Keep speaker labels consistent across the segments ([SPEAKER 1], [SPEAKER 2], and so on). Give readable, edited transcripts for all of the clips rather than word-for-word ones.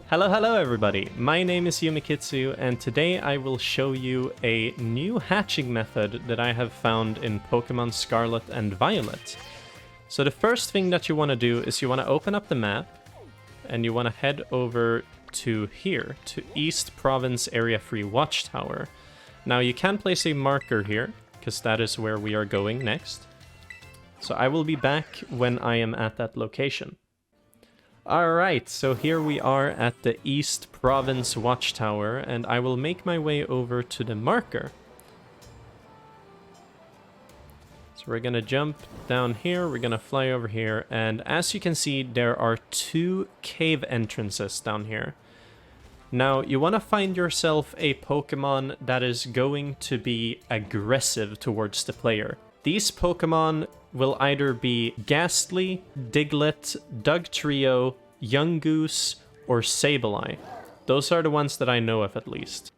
[SPEAKER 1] Hello everybody, my name is Yumikitsu and today I will show you a new hatching method that I have found in Pokémon Scarlet and Violet. So the first thing that you want to do is you want to open up the map and you want to head over to here, to East Province Area 3 Watchtower. Now you can place a marker here, because that is where we are going next. So I will be back when I am at that location. Alright, so here we are at the East Province Watchtower, and I will make my way over to the marker. So we're gonna jump down here, we're gonna fly over here, and as you can see, there are two cave entrances down here. Now, you want to find yourself a Pokemon that is going to be aggressive towards the player. These Pokemon will either be Ghastly, Diglett, Dugtrio, Yungoos, or Sableye. Those are the ones that I know of at least.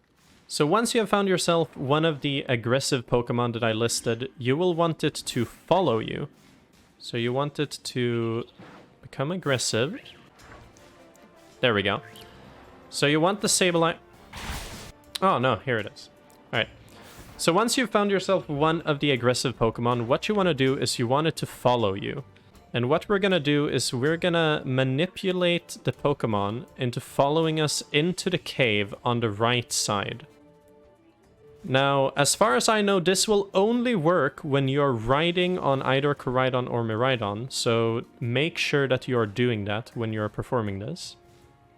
[SPEAKER 1] So once you have found yourself one of the aggressive Pokemon that I listed, you will want it to follow you. So you want it to become aggressive. There we go. So you want the Sableye... Oh no, here it is. Alright. So once you've found yourself one of the aggressive Pokemon, what you want to do is you want it to follow you. And what we're going to do is we're going to manipulate the Pokemon into following us into the cave on the right side. Now, as far as I know, this will only work when you're riding on either Koraidon or Miraidon, so make sure that you're doing that when you're performing this.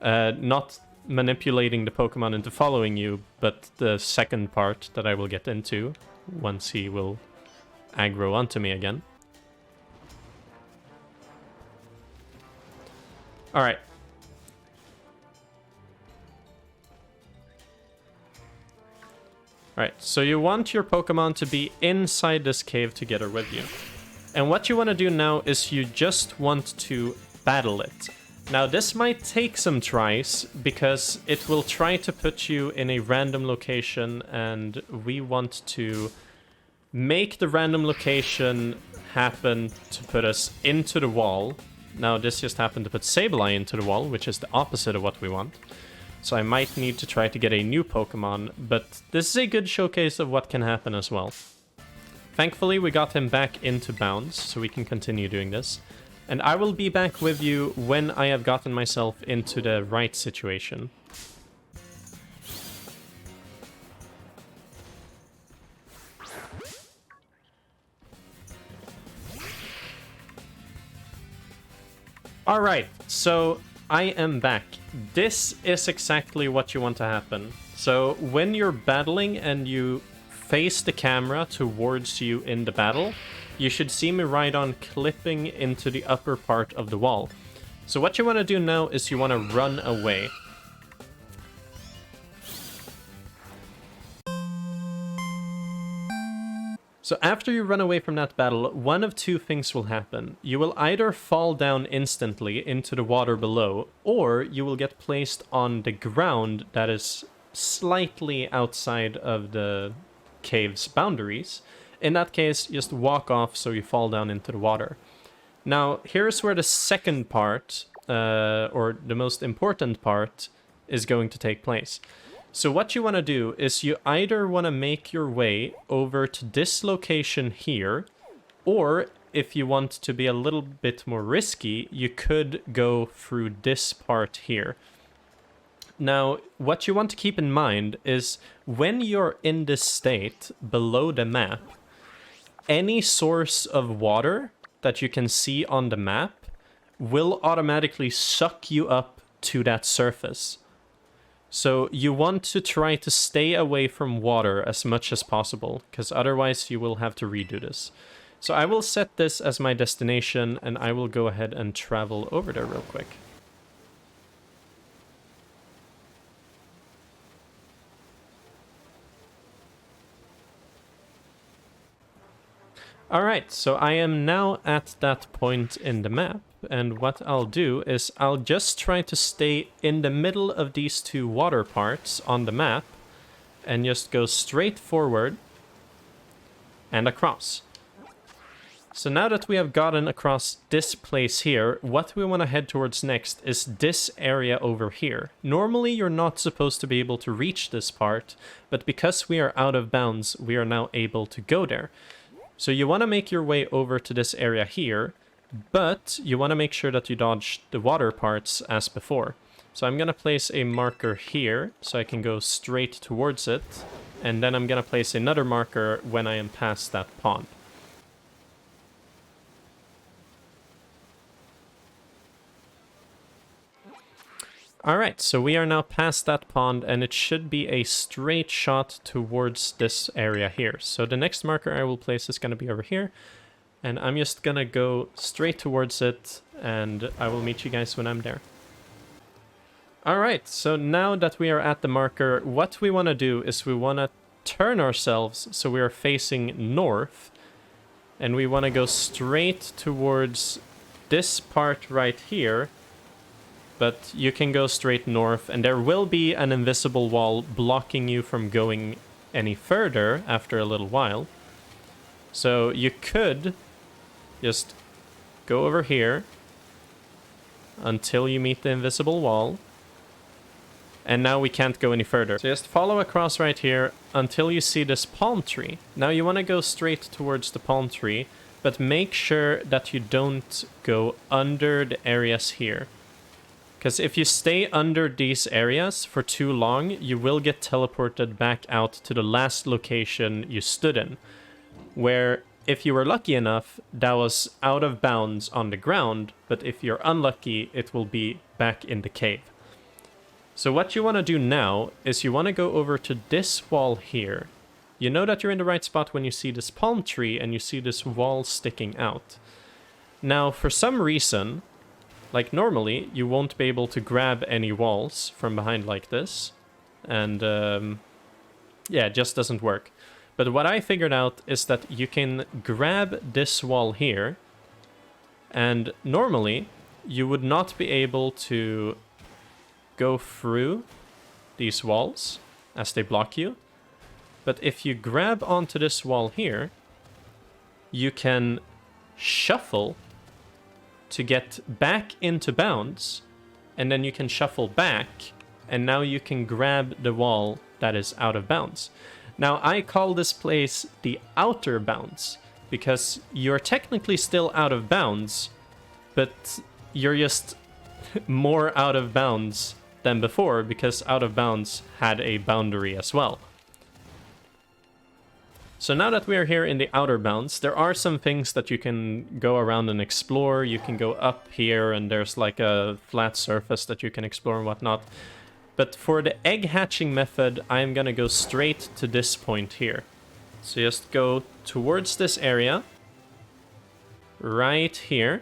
[SPEAKER 1] Not manipulating the Pokemon into following you, but the second part that I will get into once he will aggro onto me again. Alright. Alright, so you want your Pokemon to be inside this cave together with you. And what you want to do now is you just want to battle it. Now, this might take some tries, because it will try to put you in a random location, and we want to make the random location happen to put us into the wall. Now, this just happened to put Sableye into the wall, which is the opposite of what we want. So I might need to try to get a new Pokemon, but this is a good showcase of what can happen as well. Thankfully, we got him back into bounds, so we can continue doing this. And I will be back with you when I have gotten myself into the right situation. Alright, so I am back. This is exactly what you want to happen. So when you're battling and you face the camera towards you in the battle, you should see Miraidon clipping into the upper part of the wall. So what you want to do now is you want to run away. So after you run away from that battle, one of two things will happen. You will either fall down instantly into the water below, or you will get placed on the ground that is slightly outside of the cave's boundaries. In that case, just walk off so you fall down into the water. Now, here's where the second part, or the most important part, is going to take place. So what you want to do is you either want to make your way over to this location here, or if you want to be a little bit more risky, you could go through this part here. Now, what you want to keep in mind is when you're in this state below the map, any source of water that you can see on the map will automatically suck you up to that surface. So you want to try to stay away from water as much as possible, because otherwise you will have to redo this. So I will set this as my destination, and I will go ahead and travel over there real quick. Alright, so I am now at that point in the map, and what I'll do is I'll just try to stay in the middle of these two water parts on the map, and just go straight forward and across. So now that we have gotten across this place here, what we want to head towards next is this area over here. Normally you're not supposed to be able to reach this part, but because we are out of bounds, we are now able to go there. So you want to make your way over to this area here, but you want to make sure that you dodge the water parts as before. So I'm going to place a marker here so I can go straight towards it, and then I'm going to place another marker when I am past that pond. Alright, so we are now past that pond, and it should be a straight shot towards this area here. So the next marker I will place is going to be over here, and I'm just going to go straight towards it, and I will meet you guys when I'm there. Alright, so now that we are at the marker, what we want to do is we want to turn ourselves so we are facing north, and we want to go straight towards this part right here. But you can go straight north, and there will be an invisible wall blocking you from going any further after a little while. So you could just go over here until you meet the invisible wall. And now we can't go any further. So just follow across right here until you see this palm tree. Now you want to go straight towards the palm tree, but make sure that you don't go under the areas here. Because if you stay under these areas for too long, you will get teleported back out to the last location you stood in. Where, if you were lucky enough, that was out of bounds on the ground, but if you're unlucky, it will be back in the cave. So what you want to do now is you want to go over to this wall here. You know that you're in the right spot when you see this palm tree and you see this wall sticking out. Now, for some reason, like normally, you won't be able to grab any walls from behind like this. And yeah, it just doesn't work. But what I figured out is that you can grab this wall here. And normally, you would not be able to go through these walls as they block you. But if you grab onto this wall here, you can shuffle to get back into bounds, and then you can shuffle back, and now you can grab the wall that is out of bounds. Now, I call this place the outer bounds, because you're technically still out of bounds, but you're just more out of bounds than before, because out of bounds had a boundary as well. So now that we are here in the outer bounds, there are some things that you can go around and explore. You can go up here, and there's like a flat surface that you can explore and whatnot. But for the egg hatching method, I'm gonna go straight to this point here. So just go towards this area, right here.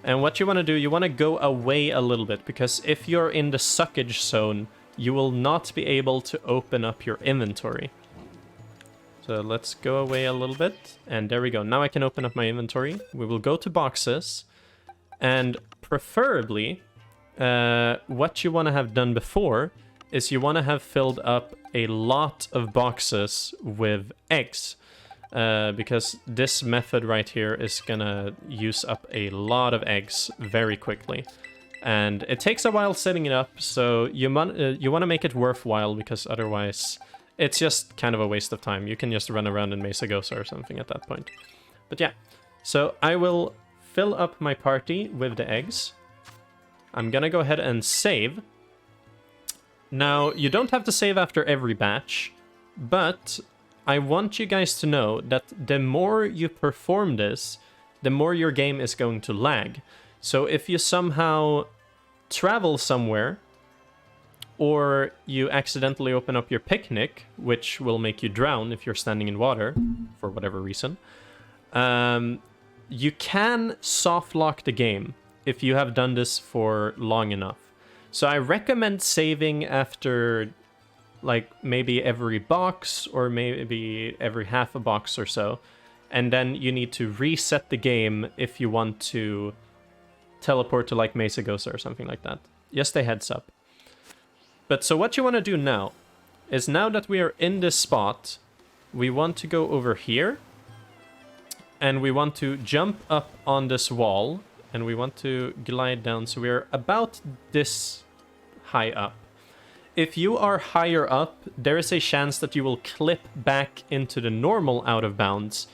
[SPEAKER 1] And what you want to do, you want to go away a little bit, because if you're in the suckage zone, you will not be able to open up your inventory. So let's go away a little bit, and there we go. Now I can open up my inventory. We will go to boxes, and preferably, what you want to have done before is you want to have filled up a lot of boxes with eggs, because this method right here is gonna use up a lot of eggs very quickly. And it takes a while setting it up, so you want to make it worthwhile, because otherwise it's just kind of a waste of time. You can just run around in Mesa Gosa or something at that point. But yeah, so I will fill up my party with the eggs. I'm gonna go ahead and save. Now, you don't have to save after every batch, but I want you guys to know that the more you perform this, the more your game is going to lag. So if you somehow travel somewhere, or you accidentally open up your picnic, which will make you drown if you're standing in water, for whatever reason, you can soft lock the game if you have done this for long enough. So I recommend saving after, like, maybe every box, or maybe every half a box or so, and then you need to reset the game if you want to teleport to, like, Mesa Gosa or something like that. Just a heads up. But so what you want to do now is, now that we are in this spot, we want to go over here, and we want to jump up on this wall, and we want to glide down, so we're about this high up. If you are higher up, there is a chance that you will clip back into the normal out of bounds,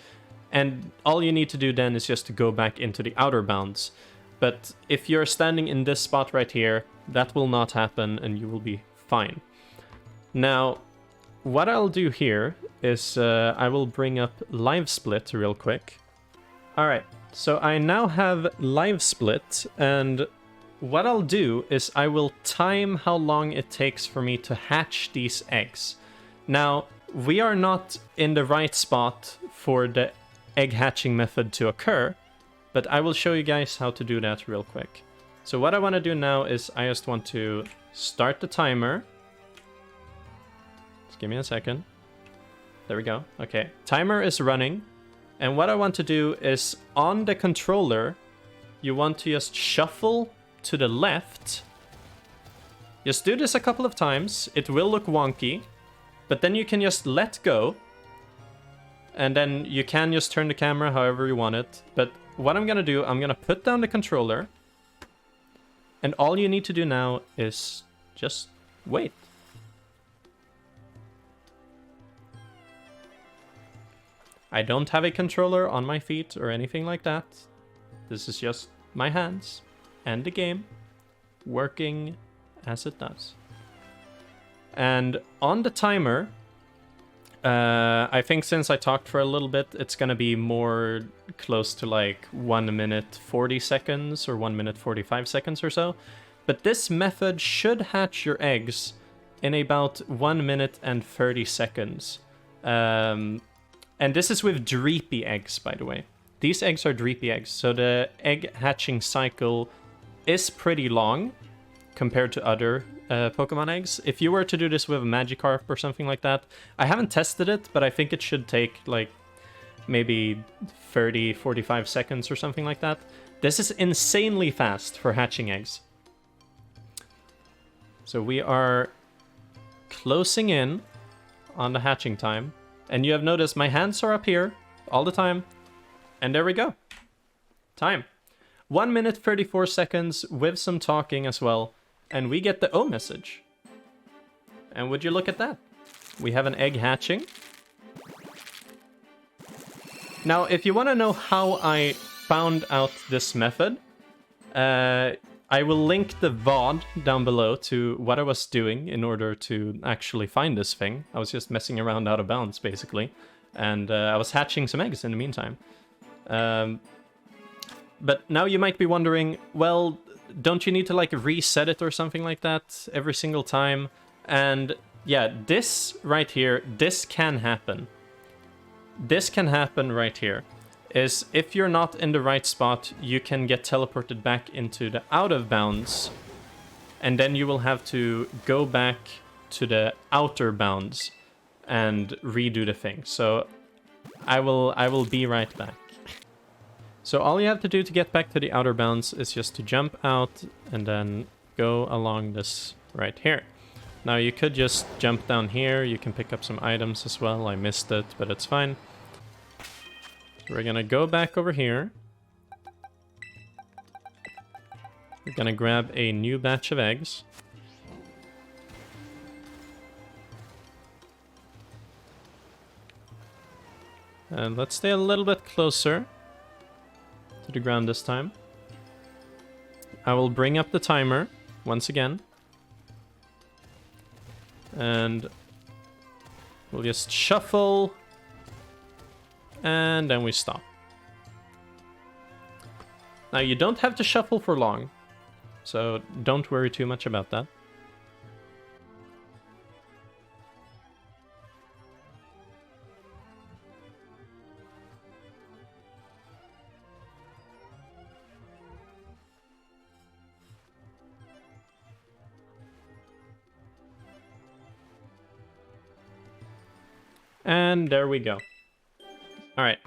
[SPEAKER 1] and all you need to do then is just to go back into the outer bounds. But if you're standing in this spot right here, that will not happen, and you will be fine. Now, what I'll do here is I will bring up Live Split real quick. Alright, so I now have Live Split, and what I'll do is I will time how long it takes for me to hatch these eggs. Now, we are not in the right spot for the egg hatching method to occur, but I will show you guys how to do that real quick. So what I want to do now is I just want to start the timer. Just give me a second. There we go. Okay, timer is running. And what I want to do is on the controller, you want to just shuffle to the left. Just do this a couple of times. It will look wonky, but then you can just let go. And then you can just turn the camera however you want it. But what I'm gonna do, I'm gonna put down the controller. And all you need to do now is just wait. I don't have a controller on my feet or anything like that. This is just my hands and the game working as it does. And on the timer, I think since I talked for a little bit, it's gonna be more close to like 1 minute 40 seconds or 1 minute 45 seconds or so. But this method should hatch your eggs in about 1 minute and 30 seconds. And this is with dreepy eggs, by the way. These eggs are dreepy eggs, so the egg hatching cycle is pretty long compared to other Pokemon eggs. If you were to do this with a Magikarp or something like that, I haven't tested it, but I think it should take like maybe 30, 45 seconds or something like that. This is insanely fast for hatching eggs. So we are closing in on the hatching time. And you have noticed my hands are up here all the time. And there we go. Time. 1 minute 34 seconds with some talking as well. And we get the O message. And would you look at that? We have an egg hatching. Now, if you want to know how I found out this method, I will link the VOD down below to what I was doing in order to actually find this thing. I was just messing around out of bounds, basically. And I was hatching some eggs in the meantime. But now you might be wondering, well, don't you need to like reset it or something like that every single time? And yeah, this right here, this can happen. This can happen right here. Is if you're not in the right spot, you can get teleported back into the out of bounds, and then you will have to go back to the outer bounds and redo the thing. So I will be right back. So all you have to do to get back to the outer bounds is just to jump out and then go along this right here. Now you could just jump down here, you can pick up some items as well. I missed it, but it's fine. We're gonna go back over here. We're gonna grab a new batch of eggs. And let's stay a little bit closer to the ground this time. I will bring up the timer once again. And we'll just shuffle. And then we stop. Now you don't have to shuffle for long, so don't worry too much about that. And there we go. All right.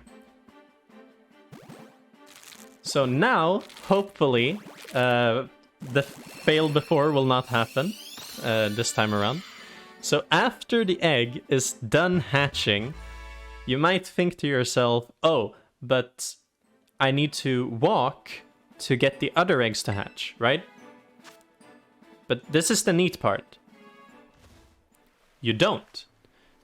[SPEAKER 1] So now, hopefully, the fail before will not happen this time around. So after the egg is done hatching, you might think to yourself, oh, but I need to walk to get the other eggs to hatch, right? But this is the neat part. You don't.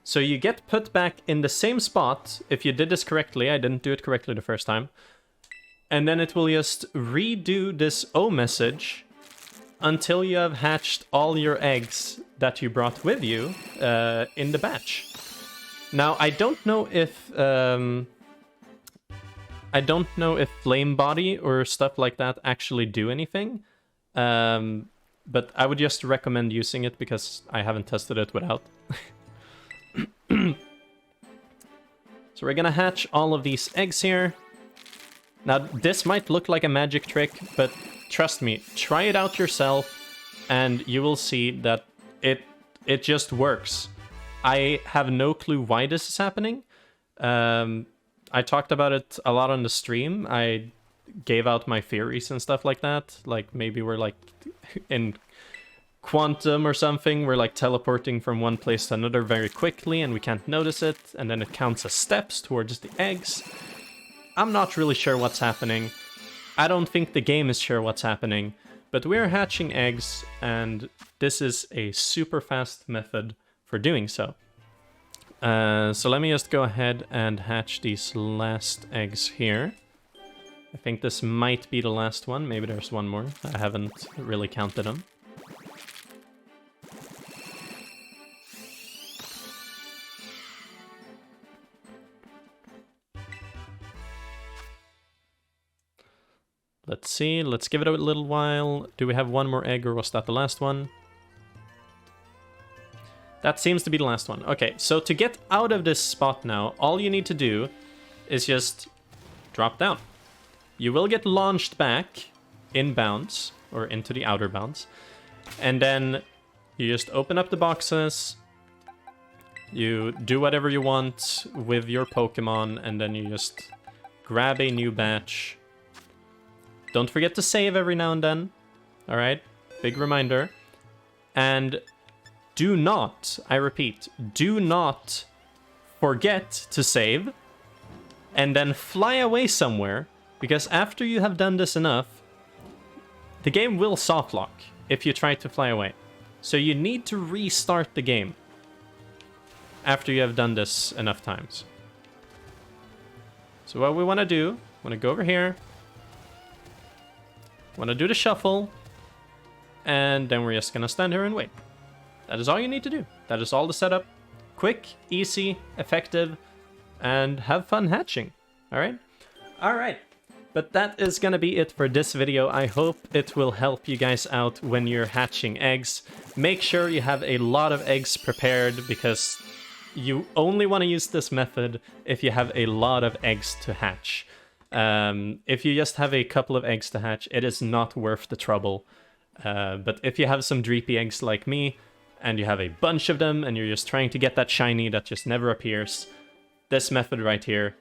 [SPEAKER 1] So you get put back in the same spot. If you did this correctly, I didn't do it correctly the first time. And then it will just redo this O message until you have hatched all your eggs that you brought with you in the batch. Now, I don't know if Flame Body or stuff like that actually do anything. But I would just recommend using it because I haven't tested it without. So we're gonna hatch all of these eggs here. Now, this might look like a magic trick, but trust me, try it out yourself, and you will see that it just works. I have no clue why this is happening. I talked about it a lot on the stream. I gave out my theories and stuff like that. Like, maybe we're like in quantum or something. We're like teleporting from one place to another very quickly and we can't notice it. And then it counts as steps towards the eggs. I'm not really sure what's happening. I don't think the game is sure what's happening. But we're hatching eggs, and this is a super fast method for doing so. So let me just go ahead and hatch these last eggs here. I think this might be the last one. Maybe there's one more. I haven't really counted them. Let's see. Let's give it a little while. Do we have one more egg, or was that the last one? That seems to be the last one. Okay, so to get out of this spot now, all you need to do is just drop down. You will get launched back in bounds, or into the outer bounds. And then you just open up the boxes. You do whatever you want with your Pokemon, and then you just grab a new batch. Don't forget to save every now and then. Alright? Big reminder. And do not, I repeat, do not forget to save and then fly away somewhere, because after you have done this enough, the game will softlock if you try to fly away. So you need to restart the game after you have done this enough times. So what we want to do, want to go over here, want to do the shuffle, and then we're just going to stand here and wait. That is all you need to do. That is all the setup. Quick, easy, effective, and have fun hatching. Alright? Alright. But that is gonna be it for this video. I hope it will help you guys out when you're hatching eggs. Make sure you have a lot of eggs prepared, because you only want to use this method if you have a lot of eggs to hatch. If you just have a couple of eggs to hatch, it is not worth the trouble. But if you have some dreepy eggs like me, and you have a bunch of them, and you're just trying to get that shiny that just never appears, this method right here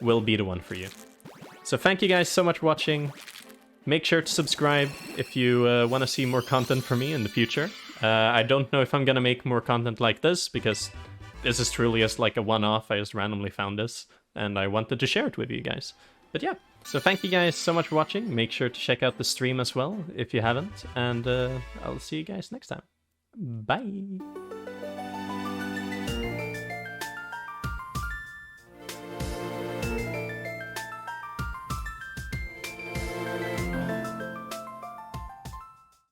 [SPEAKER 1] will be the one for you. So thank you guys so much for watching. Make sure to subscribe if you want to see more content from me in the future. I don't know if I'm gonna make more content like this, because this is truly just like a one-off. I just randomly found this, and I wanted to share it with you guys. But yeah, so thank you guys so much for watching. Make sure to check out the stream as well if you haven't, and I'll see you guys next time. Bye!